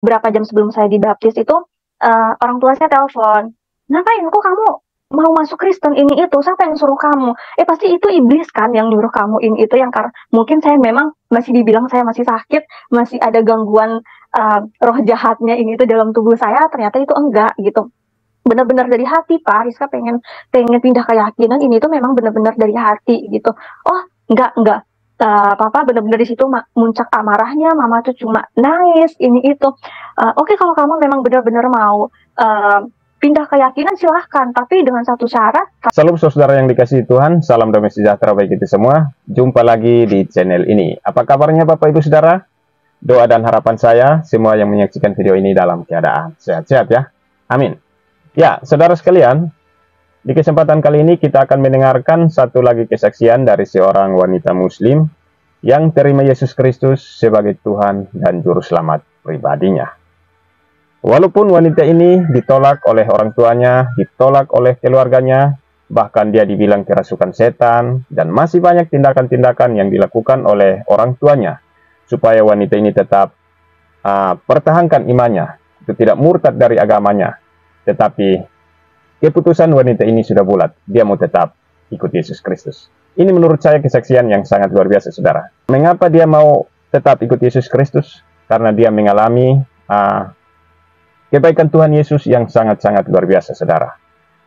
berapa jam sebelum saya dibaptis itu orang tua saya telepon, ngapain kok kamu mau masuk Kristen ini itu, siapa yang suruh kamu? Pasti itu iblis kan yang nyuruh kamu ini itu, yang karena mungkin saya memang masih dibilang saya masih sakit, masih ada gangguan roh jahatnya ini itu dalam tubuh saya, ternyata itu enggak gitu. Benar-benar dari hati, Pak Rizka pengen pindah keyakinan ini tuh memang benar-benar dari hati gitu. Oh enggak, papa benar-benar di situ muncak amarahnya, mama tuh cuma nangis ini itu. Oke, kalau kamu memang benar-benar mau pindah keyakinan silahkan, tapi dengan satu syarat. Salam saudara yang dikasihi Tuhan, salam damai sejahtera bagi kita semua. Jumpa lagi di channel ini. Apa kabarnya Bapak Ibu Saudara? Doa dan harapan saya semua yang menyaksikan video ini dalam keadaan sehat-sehat ya. Amin. Ya, saudara sekalian, di kesempatan kali ini kita akan mendengarkan satu lagi kesaksian dari seorang wanita muslim yang terima Yesus Kristus sebagai Tuhan dan Juru Selamat pribadinya. Walaupun wanita ini ditolak oleh orang tuanya, ditolak oleh keluarganya, bahkan dia dibilang kerasukan setan, dan masih banyak tindakan-tindakan yang dilakukan oleh orang tuanya, supaya wanita ini tetap pertahankan imannya, itu tidak murtad dari agamanya. Tetapi keputusan wanita ini sudah bulat, dia mau tetap ikut Yesus Kristus. Ini menurut saya kesaksian yang sangat luar biasa, saudara. Mengapa dia mau tetap ikut Yesus Kristus? Karena dia mengalami kebaikan Tuhan Yesus yang sangat-sangat luar biasa, saudara.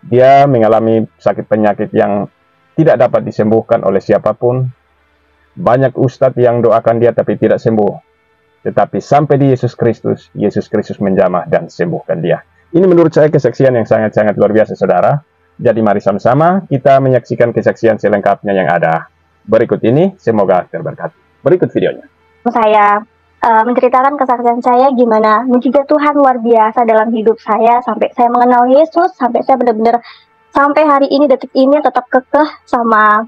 Dia mengalami sakit penyakit yang tidak dapat disembuhkan oleh siapapun. Banyak ustadz yang doakan dia tapi tidak sembuh. Tetapi sampai di Yesus Kristus menjamah dan sembuhkan dia. Ini menurut saya kesaksian yang sangat-sangat luar biasa, saudara. Jadi mari sama-sama kita menyaksikan kesaksian selengkapnya yang ada berikut ini. Semoga terberkati. Berikut videonya. Saya menceritakan kesaksian saya gimana mujizat Tuhan luar biasa dalam hidup saya, sampai saya mengenal Yesus, sampai saya benar-benar sampai hari ini, detik ini tetap kekeh sama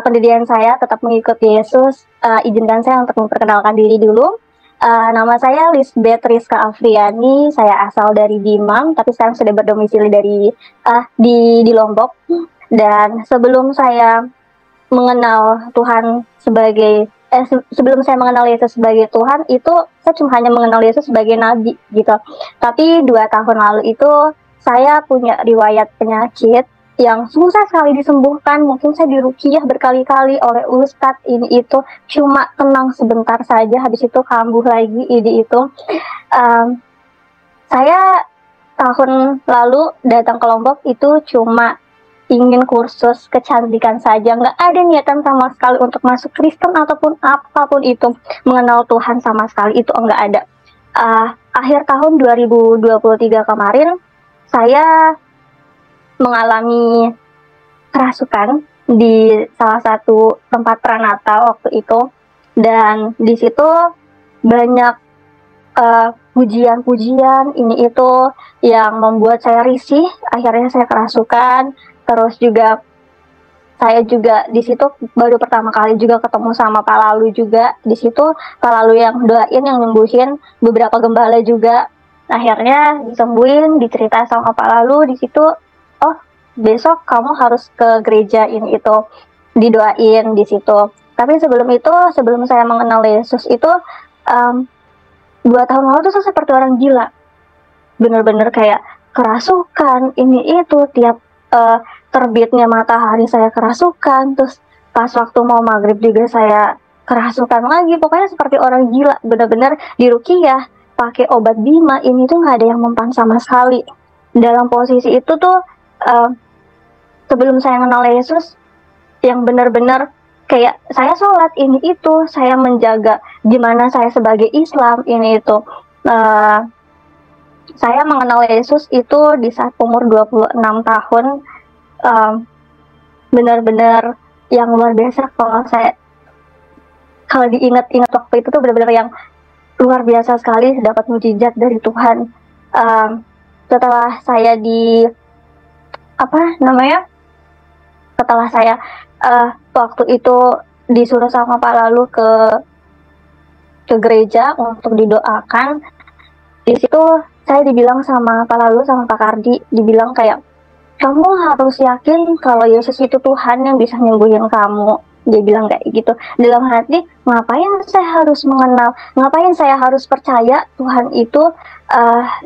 pendirian saya, tetap mengikuti Yesus. Izinkan saya untuk memperkenalkan diri dulu. Nama saya Lisbeth Rizka Afriani, saya asal dari Dimang, tapi sekarang sudah berdomisili di Lombok. Dan sebelum saya mengenal Tuhan sebagai sebelum saya mengenal Yesus sebagai Tuhan, itu saya cuma hanya mengenal Yesus sebagai nabi gitu. Tapi 2 tahun lalu itu saya punya riwayat penyakit yang susah sekali disembuhkan. Mungkin saya diruqyah berkali-kali oleh ustadz ini itu, cuma tenang sebentar saja, habis itu kambuh lagi ini itu. Saya tahun lalu datang ke Lombok itu cuma ingin kursus kecantikan saja, nggak ada niatan sama sekali untuk masuk Kristen ataupun apapun itu, mengenal Tuhan sama sekali itu enggak ada. Akhir tahun 2023 kemarin saya mengalami kerasukan di salah satu tempat prenatal waktu itu, dan di situ banyak pujian-pujian ini itu yang membuat saya risih. Akhirnya saya kerasukan. Terus juga saya juga di situ baru pertama kali juga ketemu sama Pak Lalu juga. Di situ Pak Lalu yang doain, yang nyembuhin, beberapa gembala juga. Akhirnya disembuhin, dicerita sama Pak Lalu di situ. Oh, besok kamu harus ke gereja ini itu, didoain di situ. Tapi sebelum itu, sebelum saya mengenal Yesus itu 2 tahun lalu tuh saya seperti orang gila. Bener-bener kayak kerasukan ini itu, tiap terbitnya matahari saya kerasukan, terus pas waktu mau maghrib juga saya kerasukan lagi. Pokoknya seperti orang gila, bener-bener diruqyah pakai obat Bima ini tuh nggak ada yang mempan sama sekali. Dalam posisi itu tuh sebelum saya kenal Yesus, yang benar-benar kayak saya sholat ini itu, saya menjaga gimana saya sebagai Islam ini itu. Saya mengenal Yesus itu di saat umur 26 tahun. Benar-benar yang luar biasa. Kalau diingat-ingat waktu itu tuh benar-benar yang luar biasa sekali, dapat mujizat dari Tuhan. Setelah saya setelah saya waktu itu disuruh sama Pak Lalu ke gereja untuk didoakan. Di situ saya dibilang sama Pak Lalu sama Pak Kardi, dibilang kayak, kamu harus yakin kalau Yesus itu Tuhan yang bisa nyembuhin kamu. Dia bilang kayak gitu. Dalam hati, ngapain saya harus mengenal, ngapain saya harus percaya Tuhan itu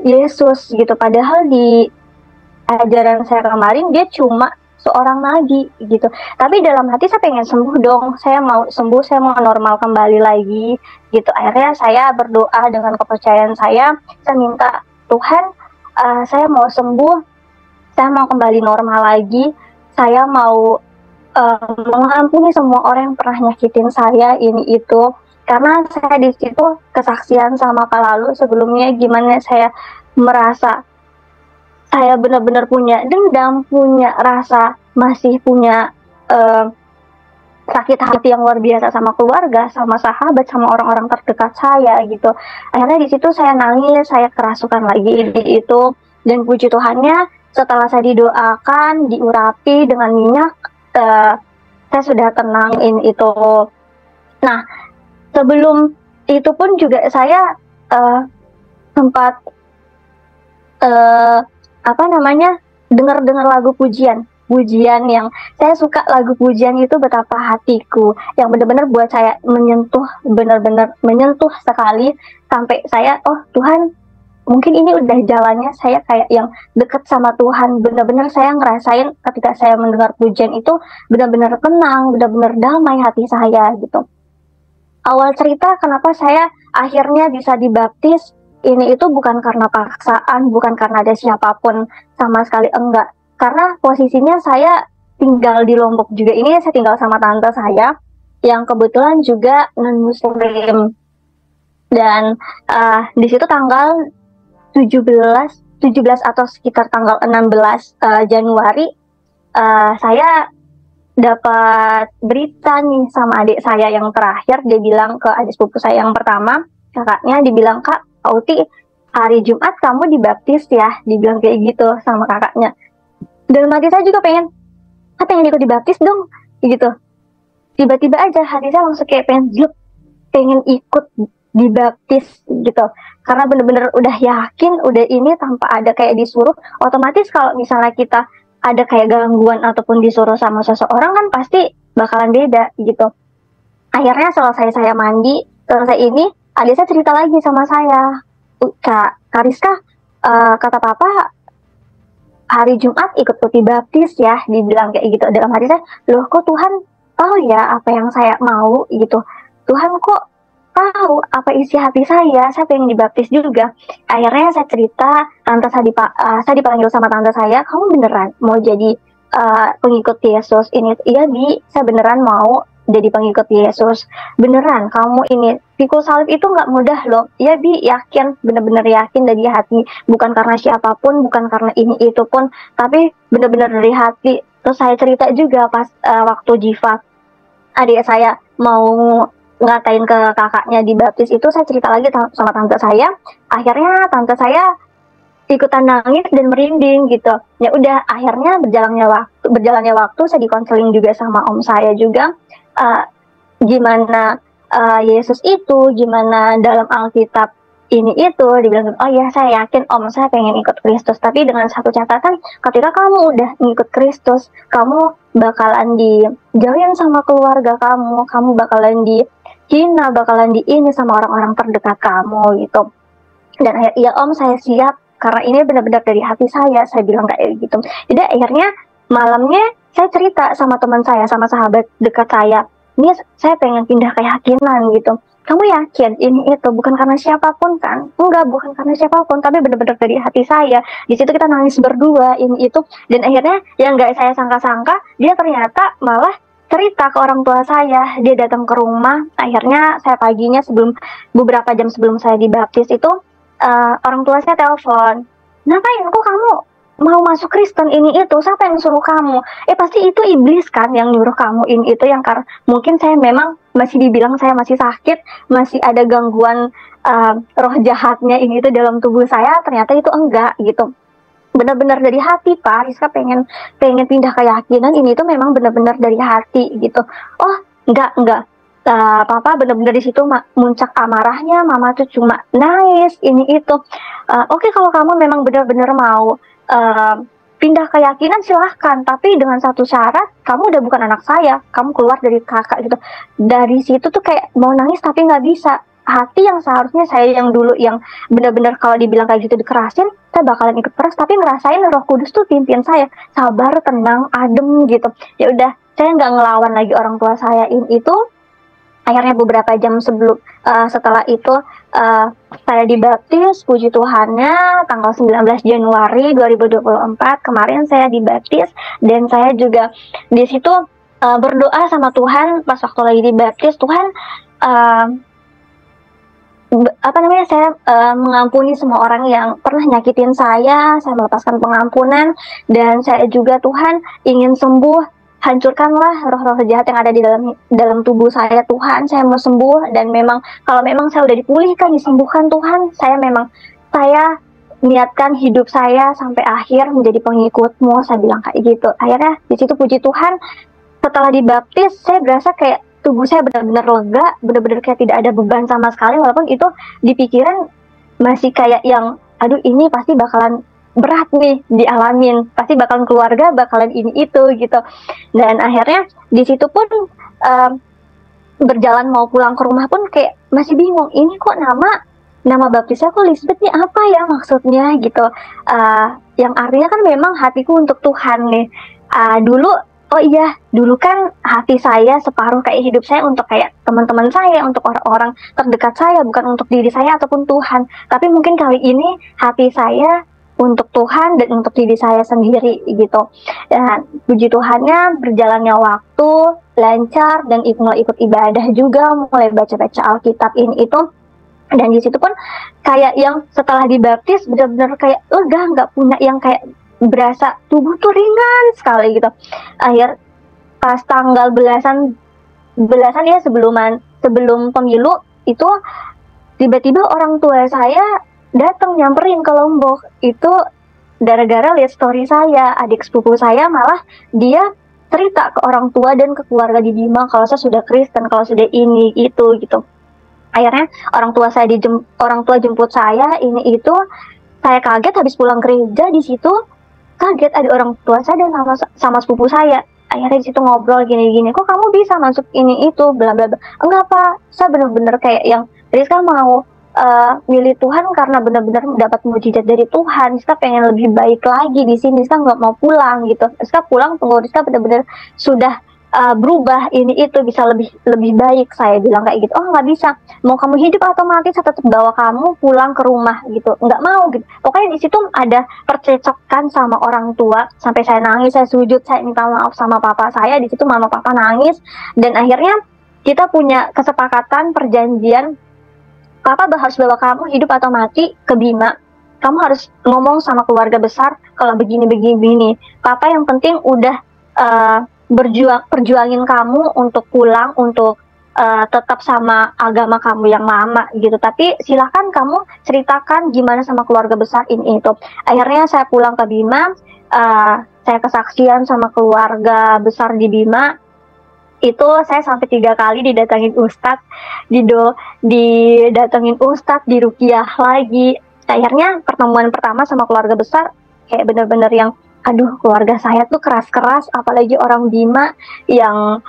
Yesus gitu. Padahal di ajaran saya kemarin dia cuma seorang nabi gitu. Tapi dalam hati saya pengen sembuh dong. Saya mau sembuh, saya mau normal kembali lagi gitu. Akhirnya saya berdoa dengan kepercayaan saya minta Tuhan, saya mau sembuh, saya mau kembali normal lagi, saya mau mengampuni semua orang yang pernah nyakitin saya ini itu. Karena saya di situ kesaksian sama Kak Lalu sebelumnya gimana saya merasa saya benar-benar punya dendam, punya rasa, masih punya sakit hati yang luar biasa sama keluarga, sama sahabat, sama orang-orang terdekat saya gitu. Akhirnya di situ saya nangis, saya kerasukan lagi itu, dan puji Tuhannya setelah saya didoakan, diurapi dengan minyak, saya sudah tenang ini itu. Nah, sebelum itu pun juga saya sempat dengar lagu pujian yang saya suka. Lagu pujian itu betapa hatiku, yang benar-benar buat saya menyentuh, benar-benar menyentuh sekali, sampai saya, oh Tuhan, mungkin ini udah jalannya saya kayak yang deket sama Tuhan. Benar-benar saya ngerasain ketika saya mendengar pujian itu benar-benar tenang, benar-benar damai hati saya gitu. Awal cerita kenapa saya akhirnya bisa dibaptis ini itu bukan karena paksaan, bukan karena ada siapapun, sama sekali enggak. Karena posisinya saya tinggal di Lombok juga. Ini saya tinggal sama tante saya yang kebetulan juga non-muslim. Dan di situ tanggal 17 atau sekitar tanggal 16 Januari saya dapat berita nih sama adik saya yang terakhir. Dia bilang ke adik sepupu saya yang pertama, kakaknya, dibilang, "Kak, Auti, hari Jumat kamu dibaptis ya," dibilang kayak gitu sama kakaknya. Dalam hati saya juga pengen ikut dibaptis dong, gitu. Tiba-tiba aja hati saya langsung kayak pengen ikut dibaptis gitu. Karena bener-bener udah yakin, udah ini tanpa ada kayak disuruh. Otomatis kalau misalnya kita ada kayak gangguan ataupun disuruh sama seseorang kan pasti bakalan beda gitu. Akhirnya selesai saya mandi, selesai ini, adik saya cerita lagi sama saya, Kak Rizka, kata papa hari Jumat ikut putih baptis ya, dibilang kayak gitu. Dalam hati saya, loh kok Tuhan tahu ya apa yang saya mau gitu. Tuhan kok tahu apa isi hati saya pengen dibaptis juga. Akhirnya saya cerita, saya dipanggil sama tante saya, kamu beneran mau jadi pengikut Yesus ini? Iya Bi, saya beneran mau jadi pengikut Yesus. Beneran kamu ini pikul salib itu nggak mudah loh. Ya Bi, yakin, bener-bener yakin dari hati, bukan karena siapapun, bukan karena ini itu pun, tapi bener-bener dari hati. Terus saya cerita juga pas waktu Jiva adik saya mau ngatain ke kakaknya dibaptis itu, saya cerita lagi sama tante saya. Akhirnya tante saya ikutan nangis dan merinding gitu. Ya udah, akhirnya berjalannya waktu saya dikonseling juga sama om saya juga, gimana Yesus itu, gimana dalam Alkitab ini itu. Dibilang, oh ya saya yakin om, saya pengen ikut Kristus, tapi dengan satu catatan, ketika kamu udah ngikut Kristus, kamu bakalan dijauhin sama keluarga kamu bakalan dihina, bakalan ini sama orang-orang terdekat kamu gitu. Dan ya om, saya siap, karena ini benar-benar dari hati saya bilang kayak gitu. Jadi akhirnya malamnya saya cerita sama teman saya, sama sahabat dekat saya, ini saya pengen pindah keyakinan gitu. Kamu yakin ini itu bukan karena siapapun kan? Enggak, bukan karena siapapun, tapi benar-benar dari hati saya. Di situ kita nangis berdua ini itu, dan akhirnya yang nggak saya sangka-sangka, dia ternyata malah cerita ke orang tua saya. Dia datang ke rumah. Akhirnya saya paginya, beberapa jam sebelum saya dibaptis itu, orang tua saya telepon, ngapain kok kamu mau masuk Kristen ini itu, siapa yang suruh kamu? Pasti itu iblis kan yang nyuruh kamu ini itu, yang karena mungkin saya memang masih dibilang saya masih sakit, masih ada gangguan roh jahatnya ini itu dalam tubuh saya. Ternyata itu enggak gitu, benar-benar dari hati Pak Rizka pengen pindah keyakinan ini itu memang benar-benar dari hati gitu. Oh enggak, papa benar-benar di situ muncak amarahnya, mama tuh cuma nangis ini itu. Oke, kalau kamu memang benar-benar mau pindah keyakinan silahkan, tapi dengan satu syarat, kamu udah bukan anak saya, kamu keluar dari kakak gitu. Dari situ tuh kayak mau nangis tapi nggak bisa. Hati yang seharusnya saya yang dulu yang benar-benar kalau dibilang kayak gitu dikerasin, saya bakalan ikut keras, tapi ngerasain Roh Kudus tuh pimpin saya sabar, tenang, adem gitu. Ya udah, saya nggak ngelawan lagi orang tua saya itu. Akhirnya beberapa jam setelah itu saya dibaptis, puji Tuhannya, tanggal 19 Januari 2024 kemarin saya dibaptis, dan saya juga di situ berdoa sama Tuhan pas waktu lagi dibaptis. Tuhan, saya mengampuni semua orang yang pernah nyakitin saya melepaskan pengampunan, dan saya juga Tuhan ingin sembuh. Hancurkanlah roh-roh jahat yang ada di dalam tubuh saya, Tuhan. Saya mau sembuh, dan kalau memang saya udah dipulihkan, disembuhkan Tuhan, saya niatkan hidup saya sampai akhir menjadi pengikut-Mu, saya bilang kayak gitu. Akhirnya di situ puji Tuhan, setelah dibaptis saya berasa kayak tubuh saya benar-benar lega, benar-benar kayak tidak ada beban sama sekali, walaupun itu di pikiran masih kayak yang aduh ini pasti bakalan berat nih dialamin, pasti bakalan keluarga bakalan ini itu gitu. Dan akhirnya di situ pun berjalan mau pulang ke rumah pun kayak masih bingung, ini kok nama baptisnya kok Lisbeth nih, apa ya maksudnya gitu. Yang artinya kan memang hatiku untuk Tuhan nih. Dulu kan hati saya separuh kayak hidup saya untuk kayak teman-teman saya, untuk orang-orang terdekat saya, bukan untuk diri saya ataupun Tuhan. Tapi mungkin kali ini hati saya untuk Tuhan dan untuk diri saya sendiri gitu. Dan puji Tuhannya berjalannya waktu lancar, dan mulai ikut ibadah juga, mulai baca-baca Alkitab ini itu. Dan di situ pun kayak yang setelah dibaptis benar-benar kayak lega, nggak punya yang kayak berasa tubuh tuh ringan sekali gitu. Akhir pas tanggal belasan ya sebelum pemilu itu, tiba-tiba orang tua saya datang nyamperin ke Lombok. Itu gara-gara lihat story saya, adik sepupu saya malah dia cerita ke orang tua dan ke keluarga di Bima kalau saya sudah Kristen, kalau sudah ini itu gitu. Akhirnya orang tua jemput saya ini itu. Saya kaget habis pulang gereja, di situ kaget ada orang tua saya dan sama sepupu saya. Akhirnya di situ ngobrol gini-gini, kok kamu bisa masuk ini itu bla bla bla. Enggak Pak, saya benar-benar kayak yang Rizka mau milih Tuhan karena benar-benar mendapat mujizat dari Tuhan. Rizka pengen lebih baik lagi di sini. Rizka nggak mau pulang gitu. Rizka pulang tunggu Rizka benar-benar sudah berubah ini itu bisa lebih baik. Saya bilang kayak gitu. Oh nggak bisa. Mau kamu hidup atau mati saya tetap bawa kamu pulang ke rumah gitu. Nggak mau gitu. Pokoknya di situ ada percecokan sama orang tua sampai saya nangis, saya sujud, saya minta maaf sama papa saya. Di situ mama papa nangis, dan akhirnya kita punya kesepakatan perjanjian. Papa harus bawa kamu hidup atau mati ke Bima. Kamu harus ngomong sama keluarga besar kalau begini. Papa yang penting udah perjuangin kamu untuk pulang, untuk tetap sama agama kamu yang lama gitu. Tapi silakan kamu ceritakan gimana sama keluarga besar ini itu. Akhirnya saya pulang ke Bima, saya kesaksian sama keluarga besar di Bima. Itu saya sampai 3 kali didatengin Ustadz, didatengin Ustadz, diruqyah lagi. Akhirnya pertemuan pertama sama keluarga besar kayak bener-bener yang aduh, keluarga saya tuh keras-keras, apalagi orang Bima yang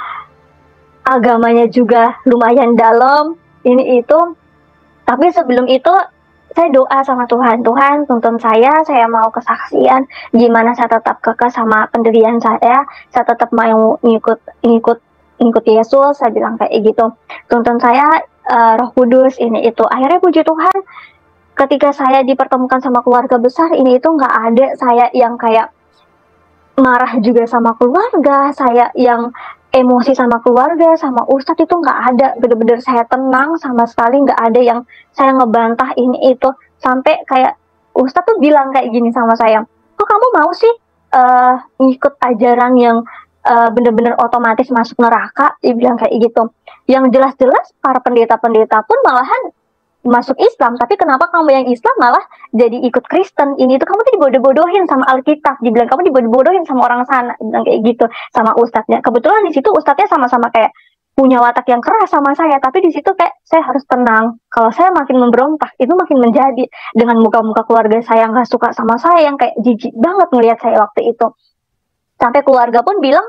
agamanya juga lumayan dalam ini itu. Tapi sebelum itu saya doa sama Tuhan, tuntun saya mau kesaksian, gimana saya tetap kekeh sama pendirian saya tetap mau ngikut Yesus, saya bilang kayak gitu. Tuntun saya Roh Kudus ini itu. Akhirnya puji Tuhan, ketika saya dipertemukan sama keluarga besar ini itu, nggak ada saya yang kayak marah juga sama keluarga, saya yang emosi sama keluarga, sama Ustadz itu nggak ada. Bener-bener saya tenang, sama sekali nggak ada yang saya ngebantah ini itu. Sampai kayak Ustadz tuh bilang kayak gini sama saya, kok kamu mau sih ngikut ajaran yang bener-bener otomatis masuk neraka? Dibilang kayak gitu. Yang jelas-jelas para pendeta-pendeta pun malahan masuk Islam, tapi kenapa kamu yang Islam malah jadi ikut Kristen? Ini itu kamu tuh dibodoh-bodohin sama Alkitab. Dibilang kamu dibodoh-bodohin sama orang sana, bilang kayak gitu sama ustadznya. Kebetulan di situ ustadznya sama-sama kayak punya watak yang keras sama saya, tapi di situ kayak saya harus tenang. Kalau saya makin memberontak, itu makin menjadi dengan muka-muka keluarga saya yang nggak suka sama saya, yang kayak jijik banget ngelihat saya waktu itu. Sampai keluarga pun bilang,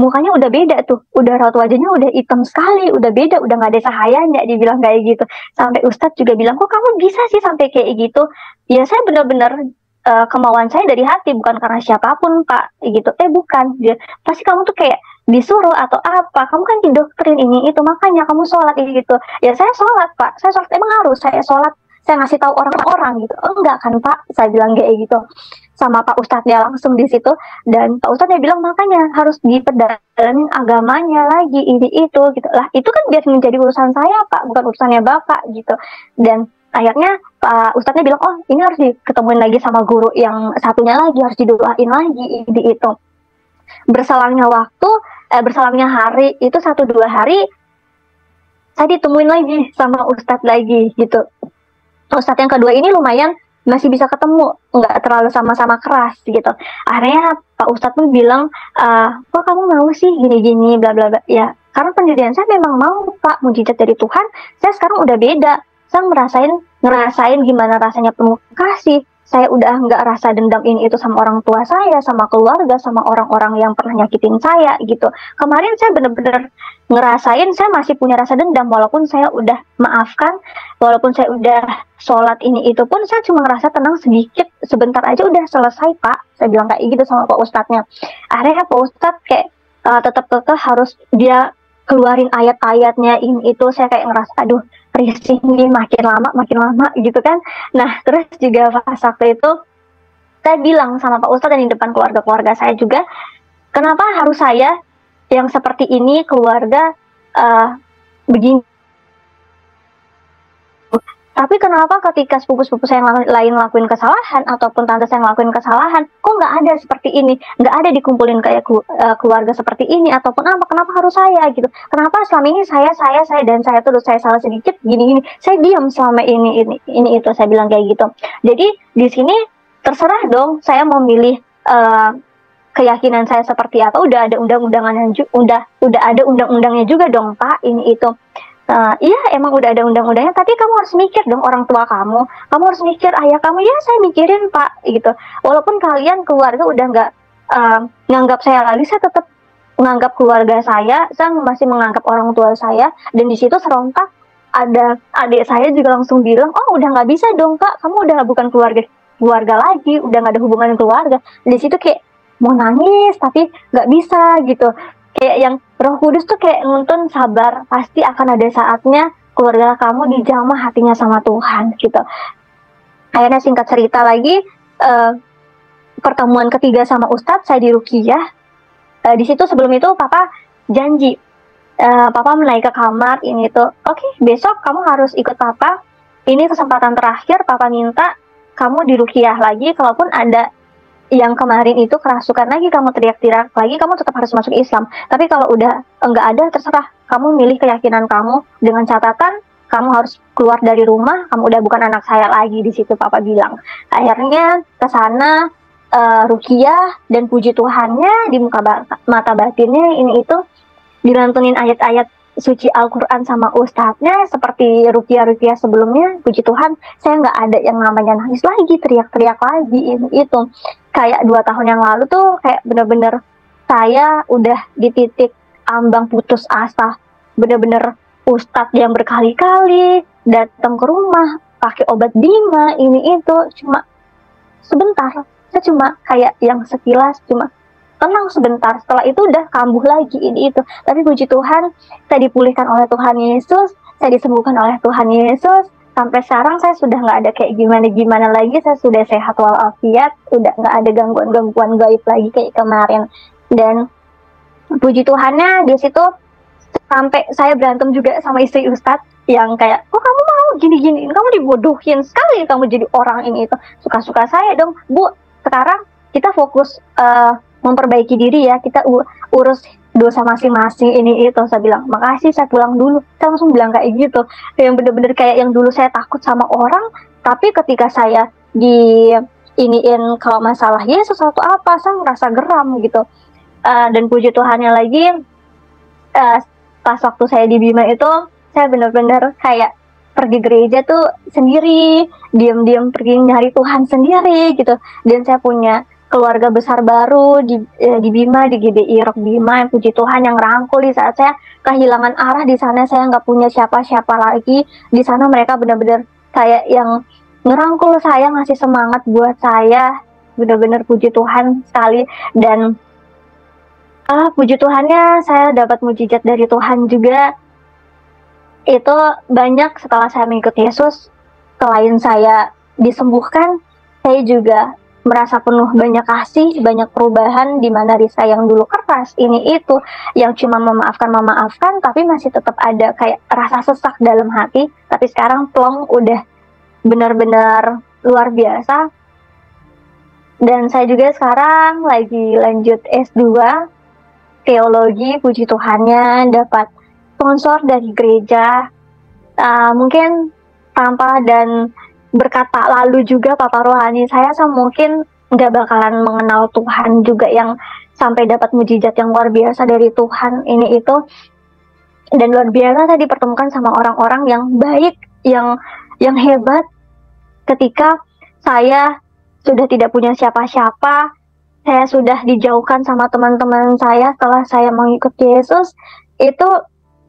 mukanya udah beda tuh, udah raut wajahnya udah hitam sekali, udah beda, udah nggak ada cahayanya, dibilang kayak gitu. Sampai Ustadz juga bilang, kok kamu bisa sih sampai kayak gitu? Ya saya benar-benar kemauan saya dari hati, bukan karena siapapun Pak, gitu. Bukan, dia pasti kamu tuh kayak disuruh atau apa, kamu kan didoktrin ini itu, makanya kamu sholat gitu. Ya saya sholat Pak, saya sholat, emang harus saya sholat, saya ngasih tahu orang-orang gitu? Enggak kan Pak, saya bilang kayak gitu sama Pak Ustadznya langsung di situ. Dan Pak Ustadznya bilang, makanya harus diperdalamin agamanya lagi, ini itu gitu lah. Itu kan biar menjadi urusan saya Pak, bukan urusannya Bapak gitu. Dan akhirnya Pak Ustadznya bilang, oh ini harus diketemuin lagi sama guru yang satunya lagi, harus didoain lagi ini itu. Berselangnya waktu, berselangnya hari itu 1-2 hari, saya ditemuin lagi sama Ustadz lagi gitu. Ustadz yang kedua ini lumayan masih bisa ketemu, nggak terlalu sama-sama keras gitu. Akhirnya Pak Ustadz pun bilang, kok kamu mau sih gini-gini bla bla bla. Ya karena pendirian saya memang mau Pak, mujizat dari Tuhan. Saya sekarang udah beda, saya ngerasain gimana rasanya penuh kasih. Saya udah nggak rasa dendam ini itu sama orang tua saya, sama keluarga, sama orang-orang yang pernah nyakitin saya gitu. Kemarin saya bener-bener ngerasain saya masih punya rasa dendam, walaupun saya udah maafkan, walaupun saya udah sholat ini itu pun, saya cuma ngerasa tenang sedikit, sebentar aja udah selesai Pak. Saya bilang kayak gitu sama Pak Ustadznya. Akhirnya Pak Ustadz kayak tetap harus dia keluarin ayat-ayatnya ini itu. Saya kayak ngerasa aduh risih nih, makin lama gitu kan. Nah terus juga pas waktu itu saya bilang sama Pak Ustadz dan di depan keluarga-keluarga saya juga, kenapa harus saya yang seperti ini, keluarga begini. Tapi kenapa ketika sepupu-sepupu saya yang lain ngelakuin kesalahan, ataupun tante saya ngelakuin kesalahan, kok nggak ada seperti ini? Nggak ada dikumpulin kayak keluarga seperti ini, ataupun apa? Kenapa harus saya gitu? Kenapa selama ini saya dan saya terus, saya salah sedikit gini-gini, saya diam selama ini itu, saya bilang kayak gitu. Jadi di sini terserah dong, saya mau milih keyakinan saya seperti apa. Udah ada undang-undangannya, udah ada undang-undangnya juga dong Pak, ini itu. Iya emang udah ada undang-undangnya, tapi kamu harus mikir dong orang tua kamu harus mikir ayah kamu. Ya saya mikirin Pak gitu, walaupun kalian keluarga udah nggak nganggap saya lagi, saya tetap menganggap keluarga saya masih menganggap orang tua saya. Dan di situ serentak ada adik saya juga langsung bilang, oh udah nggak bisa dong Kak, kamu udah bukan keluarga lagi, udah nggak ada hubungan keluarga. Di situ kayak mau nangis tapi nggak bisa gitu. Kayak yang Roh Kudus tuh kayak nuntun, sabar, pasti akan ada saatnya keluarga kamu dijamah hatinya sama Tuhan gitu. Akhirnya singkat cerita lagi, pertemuan ketiga sama Ustadz, saya di Ruqyah. Di situ sebelum itu Papa janji, Papa menaik ke kamar ini tuh, oke, besok kamu harus ikut Papa. Ini kesempatan terakhir, Papa minta kamu di Ruqyah lagi. Kalaupun ada yang kemarin itu kerasukan lagi, kamu teriak-teriak lagi, kamu tetap harus masuk Islam. Tapi kalau udah enggak ada, terserah kamu milih keyakinan kamu, dengan catatan kamu harus keluar dari rumah, kamu udah bukan anak saya lagi. Di situ Papa bilang. Akhirnya ke sana, Ruqyah, dan puji Tuhannya di mata batinnya ini itu dilantunin ayat-ayat suci Al-Quran sama Ustadznya, seperti Ruqyah sebelumnya. Puji Tuhan, saya nggak ada yang namanya nangis lagi, teriak-teriak lagi, ini itu. Kayak 2 tahun yang lalu tuh kayak bener-bener saya udah di titik ambang putus asa. Bener-bener Ustadz yang berkali-kali datang ke rumah pakai obat bima ini itu, cuma sebentar. Saya cuma kayak yang sekilas, cuma tenang sebentar, setelah itu udah kambuh lagi ini itu. Tapi puji Tuhan, saya dipulihkan oleh Tuhan Yesus, saya disembuhkan oleh Tuhan Yesus. Sampai sekarang saya sudah nggak ada kayak gimana lagi, saya sudah sehat walafiat, udah nggak ada gangguan-gangguan gaib lagi kayak kemarin. Dan puji Tuhannya di situ, sampai saya berantem juga sama istri Ustadz yang kayak, kok kamu mau gini-gini, kamu dibodohin sekali, kamu jadi orang ini itu. Suka-suka saya dong, Bu, sekarang kita fokus memperbaiki diri ya, kita urus dosa masing-masing ini itu. Saya bilang, makasih, saya pulang dulu. Saya langsung bilang kayak gitu. Yang bener-bener kayak yang dulu saya takut sama orang, tapi ketika saya iniin kalau masalah Yesus atau apa, saya ngerasa geram gitu. Dan puji Tuhannya lagi, pas waktu saya di Bima itu, saya benar-benar kayak pergi gereja tuh sendiri, diam-diam pergi nyari Tuhan sendiri gitu. Dan saya punya keluarga besar baru di Bima, di GBI Rock Bima, yang puji Tuhan yang rangkul di saat saya kehilangan arah. Di sana saya nggak punya siapa-siapa lagi. Di sana mereka benar-benar kayak yang ngerangkul saya, ngasih semangat buat saya. Benar-benar puji Tuhan sekali. Dan puji Tuhannya saya dapat mujizat dari Tuhan juga. Itu banyak setelah saya mengikuti Yesus, selain saya disembuhkan, saya juga merasa penuh banyak kasih, banyak perubahan, di mana Risa yang dulu keras, ini itu, yang cuma memaafkan, tapi masih tetap ada kayak rasa sesak dalam hati. Tapi sekarang plong, udah benar-benar luar biasa. Dan saya juga sekarang lagi lanjut S2 teologi, puji Tuhannya dapat sponsor dari gereja. Mungkin tanpa dan berkat Pak Lalu juga, Papa Rohani saya mungkin nggak bakalan mengenal Tuhan juga, yang sampai dapat mujizat yang luar biasa dari Tuhan ini itu. Dan luar biasa saya dipertemukan sama orang-orang yang baik, yang hebat. Ketika saya sudah tidak punya siapa-siapa, saya sudah dijauhkan sama teman-teman saya setelah saya mengikuti Yesus, itu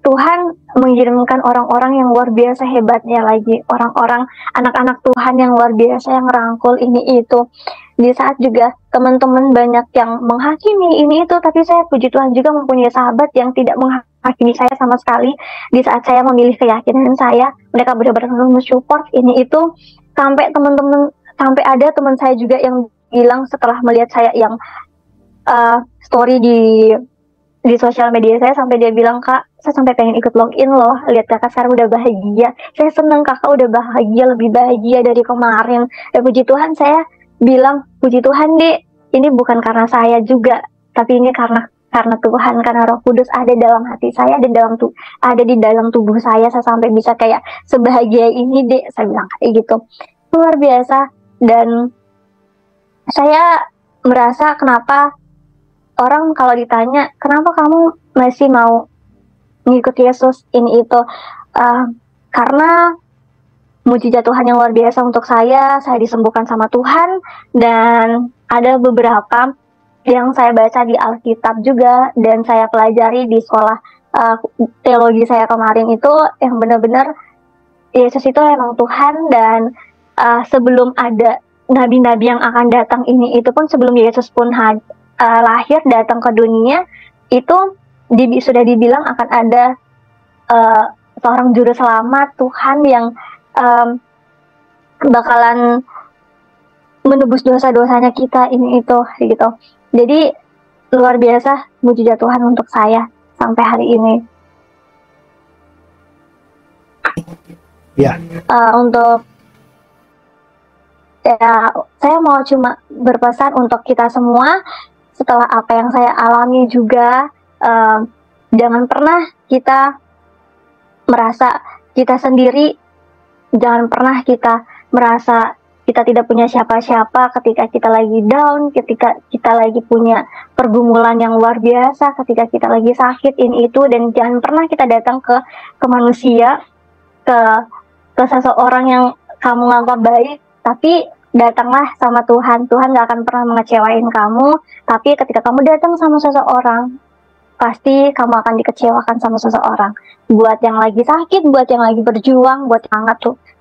Tuhan mengirimkan orang-orang yang luar biasa hebatnya lagi, orang-orang anak-anak Tuhan yang luar biasa yang rangkul ini itu. Di saat juga teman-teman banyak yang menghakimi ini itu, tapi saya puji Tuhan juga mempunyai sahabat yang tidak menghakimi saya sama sekali. Di saat saya memilih keyakinan saya, mereka benar-benar mensupport ini itu. Sampai ada teman saya juga yang bilang setelah melihat saya yang story di sosial media saya, sampai dia bilang, "Kak, saya sampai pengen ikut login loh, lihat kakak sekarang udah bahagia. Saya seneng kakak udah bahagia, lebih bahagia dari kemarin." Dan puji Tuhan, saya bilang, "Puji Tuhan, Dek, ini bukan karena saya juga, tapi ini karena Tuhan, karena Roh Kudus ada dalam hati saya dan ada di dalam tubuh saya sampai bisa kayak sebahagia ini, Dek." Saya bilang kayak gitu. Luar biasa. Dan saya merasa kenapa orang kalau ditanya, "Kenapa kamu masih mau mengikuti Yesus ini itu?" Karena mujizat Tuhan yang luar biasa untuk saya disembuhkan sama Tuhan. Dan ada beberapa yang saya baca di Alkitab juga, dan saya pelajari di sekolah teologi saya kemarin itu, yang benar-benar Yesus itu emang Tuhan. Dan sebelum ada nabi-nabi yang akan datang ini itu pun, sebelum Yesus pun lahir datang ke dunia, itu sudah dibilang akan ada seorang juru selamat Tuhan yang bakalan menebus dosa-dosanya kita ini itu gitu. Jadi luar biasa mujizat Tuhan untuk saya sampai hari ini. Ya. Untuk ya, saya mau cuma berpesan untuk kita semua, setelah apa yang saya alami juga, jangan pernah kita merasa kita sendiri, jangan pernah kita merasa kita tidak punya siapa-siapa ketika kita lagi down, ketika kita lagi punya pergumulan yang luar biasa, ketika kita lagi sakit ini itu. Dan jangan pernah kita datang ke manusia, ke seseorang yang kamu anggap baik, tapi datanglah sama Tuhan. Tuhan gak akan pernah mengecewain kamu. Tapi ketika kamu datang sama seseorang, pasti kamu akan dikecewakan sama seseorang. Buat yang lagi sakit, buat yang lagi berjuang, buat yang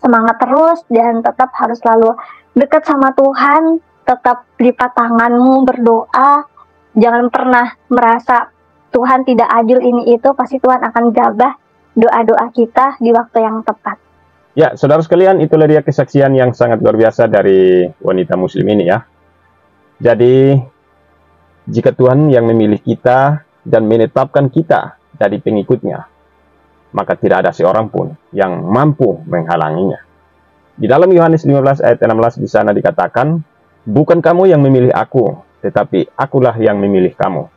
semangat terus, dan tetap harus selalu dekat sama Tuhan. Tetap lipat tanganmu, berdoa. Jangan pernah merasa Tuhan tidak adil ini itu. Pasti Tuhan akan jabah doa-doa kita di waktu yang tepat. Ya, saudara sekalian, itulah dia kesaksian yang sangat luar biasa dari wanita muslim ini ya. Jadi, jika Tuhan yang memilih kita dan menetapkan kita jadi pengikutnya, maka tidak ada seorang pun yang mampu menghalanginya. Di dalam Yohanes 15 ayat 16 di sana dikatakan, "Bukan kamu yang memilih aku, tetapi akulah yang memilih kamu.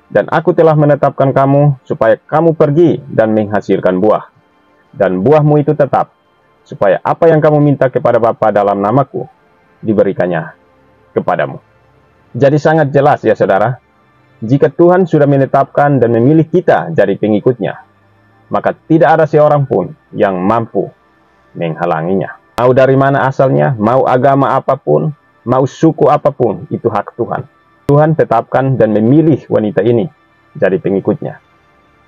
Dan aku telah menetapkan kamu supaya kamu pergi dan menghasilkan buah. Dan buahmu itu tetap, supaya apa yang kamu minta kepada Bapa dalam namaku, diberikannya kepadamu." Jadi sangat jelas ya saudara, jika Tuhan sudah menetapkan dan memilih kita jadi pengikutnya, maka tidak ada seorang pun yang mampu menghalanginya. Mau dari mana asalnya, mau agama apapun, mau suku apapun, itu hak Tuhan. Tuhan tetapkan dan memilih wanita ini jadi pengikutnya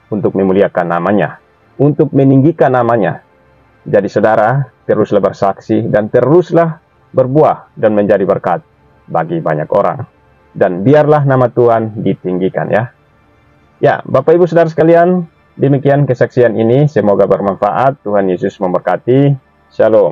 untuk memuliakan namanya, untuk meninggikan namanya. Jadi saudara, teruslah bersaksi dan teruslah berbuah dan menjadi berkat bagi banyak orang. Dan biarlah nama Tuhan ditinggikan ya. Ya, Bapak Ibu Saudara sekalian, demikian kesaksian ini. Semoga bermanfaat. Tuhan Yesus memberkati. Shalom.